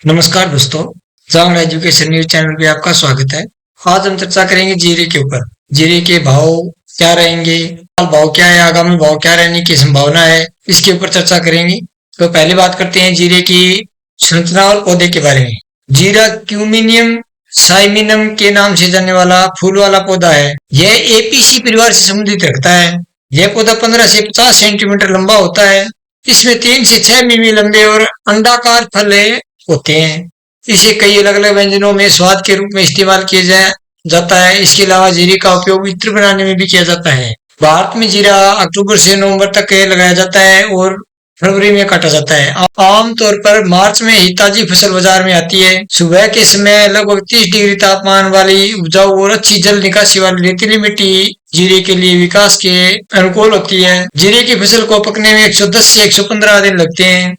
नमस्कार दोस्तों, जांग education news channel पे आपका स्वागत है। आज हम चर्चा करेंगे जीरे के ऊपर। जीरे के भाव क्या रहेंगे, भाव क्या है, आगामी भाव क्या रहने की संभावना है, इसके ऊपर चर्चा करेंगे। तो पहले बात करते हैं जीरे की संरचना और पौधे के बारे में। जीरा क्यूमिनियम साइमिनम के नाम से जाने वाला फूल वाला पौधा है। यह एपीसी परिवार से संबंधित रखता है। यह पौधा 15 से 50 सेंटीमीटर लंबा होता है। इसमें 3 से 6 मिमी लंबे और अंडाकार फल होते हैं। इसे कई अलग अलग व्यंजनों में स्वाद के रूप में इस्तेमाल किया जाता है। इसके अलावा जीरे का उपयोग इत्र बनाने में भी किया जाता है। भारत में जीरा अक्टूबर से नवंबर तक लगाया जाता है और फरवरी में काटा जाता है। आमतौर पर मार्च में ही ताजी फसल बाजार में आती है। सुबह के समय लगभग 30 डिग्री तापमान वाली उपजाऊ और अच्छी जल निकासी वाली रेतीली मिट्टी जीरे के लिए विकास के अनुकूल होती है। जीरे की फसल को पकने में 110 से 115 दिन लगते हैं।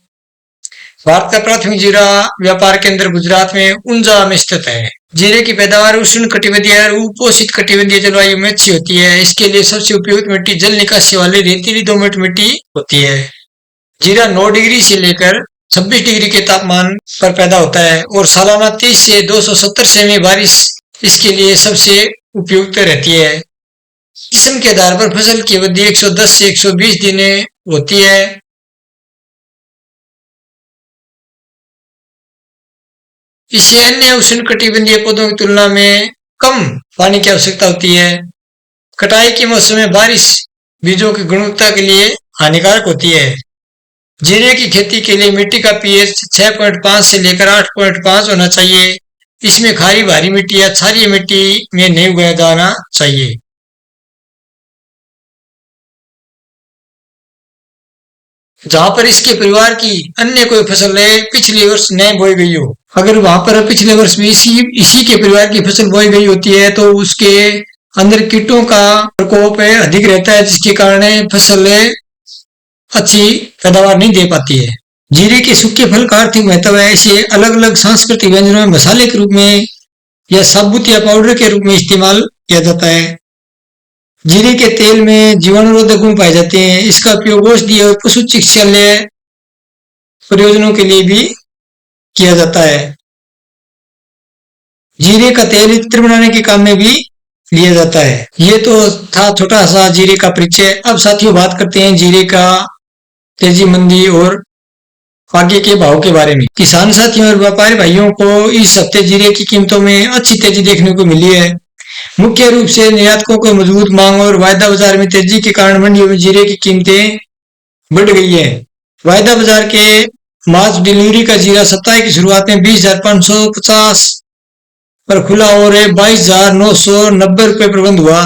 भारत का प्राथमिक जीरा व्यापार केंद्र गुजरात में ऊंजा में स्थित है। जीरे की पैदावार उष्ण कटिबंधीय और उपोषित कटिबंधीय जलवायु में अच्छी होती है। इसके लिए सबसे उपयुक्त मिट्टी जल निकासी वाली रेतीली दोमट मिट्टी होती है। जीरा 9 डिग्री से लेकर 26 डिग्री के तापमान पर पैदा होता है और सालाना 30 से 270 सेमी बारिश इसके लिए सबसे उपयुक्त रहती है। किस्म के आधार पर फसल की अवधि 110 से 120 दिन होती है। इसे अन्य उष्णकटिबंधीय पौधों की तुलना में कम पानी की आवश्यकता होती है। कटाई के मौसम में बारिश बीजों की गुणवत्ता के लिए हानिकारक होती है। जीरे की खेती के लिए मिट्टी का पीएच 6.5 से लेकर 8.5 होना चाहिए। इसमें खारी भारी मिट्टी या क्षारीय मिट्टी में नहीं उगाया जाना चाहिए। जहां पर इसके परिवार की अन्य कोई फसल पिछले वर्ष नहीं बोई गई हो, अगर वहां पर पिछले वर्ष में इसी के परिवार की फसल बोई गई होती है तो उसके अंदर कीटों का प्रकोप अधिक रहता है, जिसके कारण फसल अच्छी पैदावार नहीं दे पाती है। जीरे के सूखे फल का आर्थिक महत्व है। इसे अलग अलग सांस्कृतिक व्यंजनों में मसाले के रूप में या साबुत या पाउडर के रूप में इस्तेमाल किया जाता है। जीरे के तेल में जीवाणुरोधक गुण पाए जाते हैं। इसका उपयोग औषधीय और पशु चिकित्सालय प्रयोजनों के लिए भी किया जाता है। जीरे का तेल इत्र बनाने के काम में भी लिया जाता है। ये तो था छोटा सा जीरे का परिचय। अब साथियों बात करते हैं जीरे का तेजी मंदी और आगे के भाव के बारे में। किसान साथियों और व्यापारी भाइयों को इस हफ्ते जीरे की कीमतों में अच्छी तेजी देखने को मिली है। मुख्य रूप से निर्यातकों को मजबूत मांग और वायदा बाजार में तेजी के कारण मंडियों में जीरे की कीमतें बढ़ गई है। वायदा बाजार के मार्च डिलीवरी का जीरा सप्ताह की शुरुआत में 20,550 पर खुला और 22,990 रुपए पर बंद हुआ।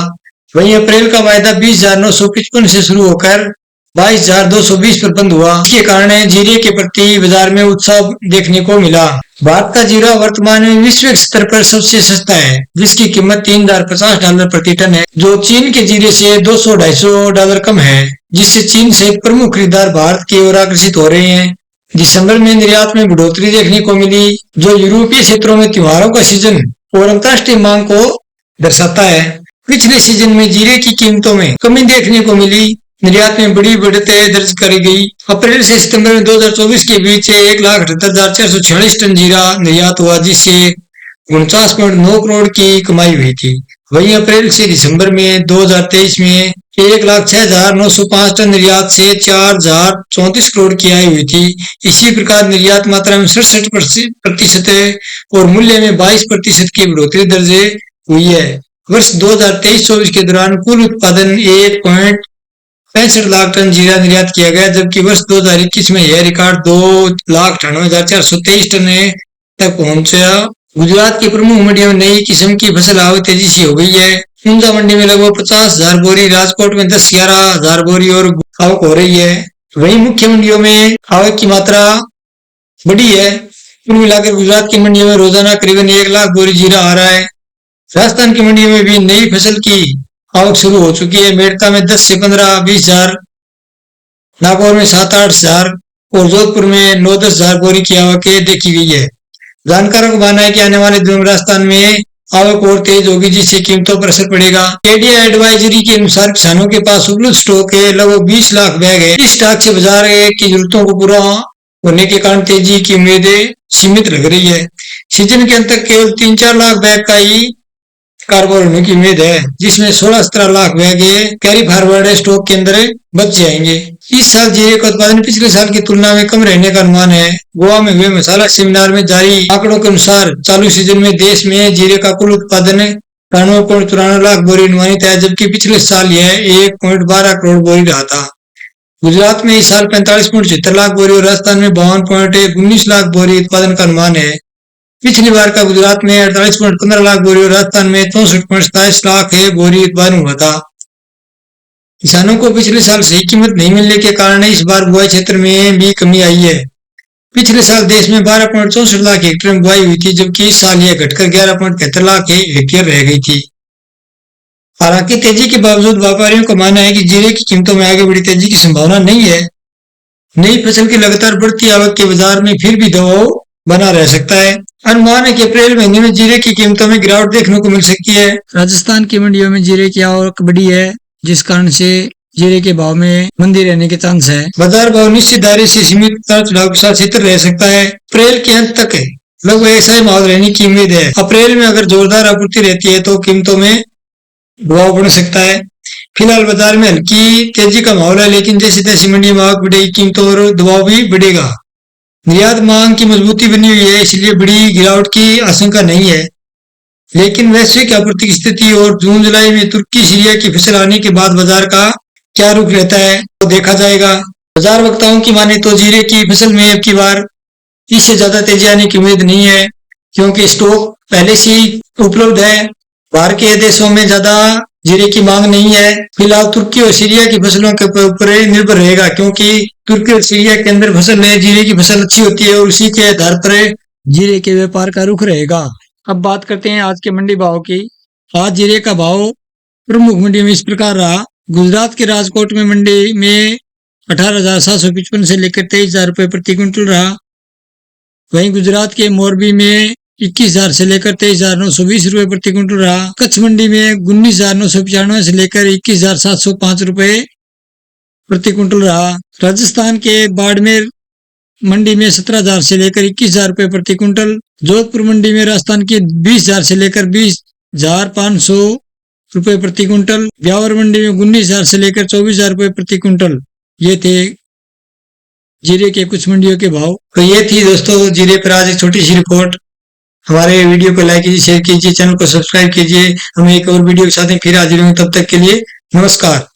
वहीं अप्रैल का वायदा 20,955 से शुरू होकर 22,220 पर बंद हुआ। इसके कारण जीरे के प्रति बाजार में उत्साह देखने को मिला। भारत का जीरा वर्तमान में विश्व स्तर पर सबसे सस्ता है, जिसकी कीमत $3,050 प्रति टन है, जो चीन के जीरे से $200-250 कम है, जिससे चीन से प्रमुख खरीदार भारत की ओर आकर्षित हो रहे हैं। दिसंबर में निर्यात में बढ़ोतरी देखने को मिली, जो यूरोपीय क्षेत्रों में त्योहारों का सीजन और अंतर्राष्ट्रीय मांग को दर्शाता है। पिछले सीजन में जीरे की कीमतों में कमी देखने को मिली। निर्यात में बड़ी बढ़त दर्ज करी गई। अप्रैल से सितंबर में 2024 के बीच 1,78,446 टन जीरा निर्यात हुआ, जिससे 49.9 करोड़ की कमाई हुई थी। वहीं अप्रैल से दिसंबर में 2023 में 1,06,905 टन निर्यात से 4,034 करोड़ की आय हुई थी। इसी प्रकार निर्यात मात्रा में 67% और मूल्य में 22% की बढ़ोतरी दर्ज हुई है। वर्ष 2023-24 के दौरान कुल उत्पादन 1.65 लाख टन जीरा निर्यात किया गया, जबकि वर्ष 2021 में यह रिकॉर्ड 2,98,423 टन तक पहुंचा। गुजरात की प्रमुख मंडियों में नई किस्म की फसल आवक तेजी से हो गई है। ऊंजा मंडी में लगभग 50,000 बोरी, राजकोट में 10-11,000 बोरी और आवक हो रही है। वहीं मुख्य मंडियों में आवक की मात्रा बढ़ी है। कुल मिलाकर गुजरात की मंडियों में रोजाना करीबन 1 लाख बोरी जीरा आ रहा है। राजस्थान की मंडियों में भी नई फसल की आवक शुरू हो चुकी है। मेड़ता में 10 से 15-20 हजार, नागौर में 7-8 हजार और जोधपुर में 9-10 हजार बोरी की आवक देखी गई है। जानकारों का मानना है कि आने वाले दिनों में राजस्थान में आवक और तेज होगी, जिससे कीमतों पर असर पड़ेगा। केडिया एडवाइजरी के अनुसार किसानों के पास उपलब्ध स्टॉक लगभग 20 लाख बैग है। इस स्टॉक से बाजार की जरूरतों को पूरा होने के कारण तेजी की उम्मीदें सीमित लग रही है। सीजन के अंत तक केवल 3-4 लाख बैग का ही कारोबार होने की उम्मीद है, जिसमें 16-17 लाख बैग ये कैरी फॉरवर्ड स्टॉक के अंदर बच जाएंगे। इस साल जीरे का उत्पादन पिछले साल की तुलना में कम रहने का अनुमान है। गोवा में हुए मसाला सेमिनार में जारी आंकड़ों के अनुसार चालू सीजन में देश में जीरे का कुल उत्पादन 93.94 लाख बोरी अनुमानित है, जबकि पिछले साल यह 1.12 करोड़ बोरी रहा था। गुजरात में इस साल 45.76 लाख बोरी और राजस्थान में 52.19 लाख बोरी उत्पादन का अनुमान है। पिछली बार का गुजरात में 48.15 लाख बोरी और राजस्थान में 64.27 लाख बोरी उत्पादन हुआ था। किसानों को पिछले साल सही कीमत नहीं मिलने के कारण इस बार बुआई क्षेत्र में भी कमी आई है। पिछले साल देश में 12.64 लाख हेक्टेयर में बुआई हुई थी, जबकि इस साल यह घटकर 11.73 लाख हेक्टेयर रह गई थी। हालांकि तेजी के बावजूद व्यापारियों का मानना है कि जीरे की कीमतों में आगे बड़ी तेजी की संभावना नहीं है। नई फसल की लगातार बढ़ती आवक के बाजार में फिर भी दबाव बना रह सकता है। अनुमान है कि अप्रैल महीने में जीरे की कीमतों में गिरावट देखने को मिल सकती है। राजस्थान की मंडियों में जीरे की आवक बढ़ी है, जिस कारण से जीरे के भाव में मंदी रहने के चांस है। बाजार भाव निश्चित दायरे से सीमित उतार चढ़ाव के साथ स्थिर रह सकता है। अप्रैल के अंत तक लगभग ऐसा ही माहौल रहने की उम्मीद है। अप्रैल में अगर जोरदार आपूर्ति रहती है तो कीमतों में दबाव बढ़ सकता है। फिलहाल बाजार में हल्की तेजी का माहौल है, लेकिन जैसे तैसे मंडी में आवक बढ़ेगी, कीमतों और दबाव भी बढ़ेगा। निर्यात मांग की मजबूती बनी हुई है, इसलिए बड़ी गिरावट की आशंका नहीं है। लेकिन वैश्विक आपूर्ति की स्थिति और जून जुलाई में तुर्की सीरिया की फसल आने के बाद बाजार का क्या रुख रहता है तो देखा जाएगा। बाजार वक्ताओं की माने तो जीरे की फसल में अब की बार इससे ज्यादा तेजी आने की उम्मीद नहीं है, क्योंकि स्टॉक पहले से ही उपलब्ध है। बाहर के देशों में ज्यादा जीरे की मांग नहीं है। फिलहाल तुर्की और सीरिया की फसलों के ऊपर निर्भर रहेगा, क्योंकि तुर्की और सीरिया के अंदर फसल है, जीरे की फसल अच्छी होती है और उसी के आधार पर जीरे के व्यापार का रुख रहेगा। अब बात करते हैं आज के मंडी भाव की। आज जीरे का भाव प्रमुख मंडी में इस प्रकार रहा। गुजरात के राजकोट में मंडी में 18,755 से लेकर 23,000 रुपये प्रति क्विंटल रहा। वहीं गुजरात के मोरबी में 21,000 से लेकर 23,920 रुपये प्रति क्विंटल रहा। कच्छ मंडी में 19,995 से लेकर 21,705 रुपये प्रति क्विंटल रहा। राजस्थान के बाड़मेर मंडी में 17,000 से लेकर 21,000 रुपये प्रति क्विंटल। जोधपुर मंडी में राजस्थान की 20,000 से लेकर 20,500 रुपये प्रति क्विंटल। ब्यावर मंडी में 19,000 से लेकर 24,000 रुपये प्रति क्विंटल। ये थे जीरे के कुछ मंडियों के भाव। तो ये थी दोस्तों जीरे पर आज एक छोटी सी रिपोर्ट। हमारे वीडियो को लाइक कीजिए, शेयर कीजिए, चैनल को सब्सक्राइब कीजिए। हम एक और वीडियो के साथ फिर हाजिर होंगे, तब तक के लिए नमस्कार।